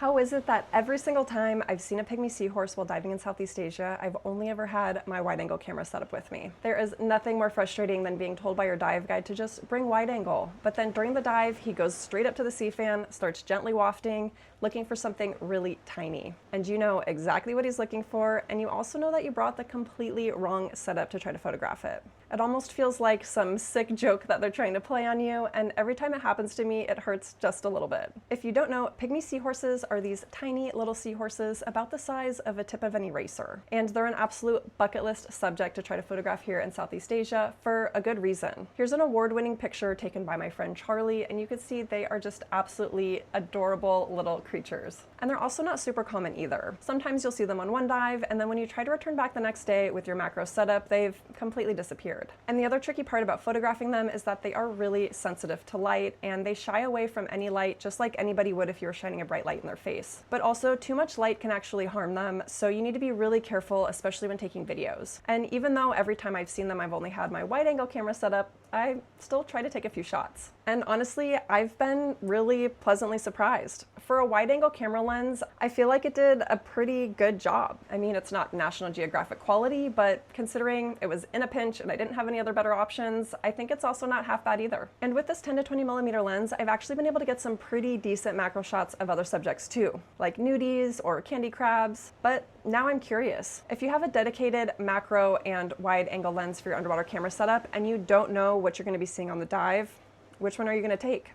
How is it that every single time I've seen a pygmy seahorse while diving in Southeast Asia, I've only ever had my wide-angle camera set up with me? There is nothing more frustrating than being told by your dive guide to just bring wide-angle, but then during the dive, he goes straight up to the sea fan, starts gently wafting, looking for something really tiny. And you know exactly what he's looking for, and you also know that you brought the completely wrong setup to try to photograph it. It almost feels like some sick joke that they're trying to play on you, and every time it happens to me, it hurts just a little bit. If you don't know, pygmy seahorses are these tiny little seahorses about the size of a tip of an eraser. And they're an absolute bucket list subject to try to photograph here in Southeast Asia for a good reason. Here's an award-winning picture taken by my friend Charlie, and you can see they are just absolutely adorable little creatures. And they're also not super common either. Sometimes you'll see them on one dive, and then when you try to return back the next day with your macro setup, they've completely disappeared. And the other tricky part about photographing them is that they are really sensitive to light, and they shy away from any light just like anybody would if you were shining a bright light in their face. But also, too much light can actually harm them, so you need to be really careful, especially when taking videos. And even though every time I've seen them I've only had my wide-angle camera set up, I still try to take a few shots. And honestly, I've been really pleasantly surprised. For a wide-angle camera lens, I feel like it did a pretty good job. I mean, it's not National Geographic quality, but considering it was in a pinch and I didn't have any other better options, I think it's also not half bad either. And with this 10 to 20 millimeter lens, I've actually been able to get some pretty decent macro shots of other subjects too, like nudies or candy crabs. But now I'm curious. If you have a dedicated macro and wide-angle lens for your underwater camera setup and you don't know what you're going to be seeing on the dive, which one are you going to take?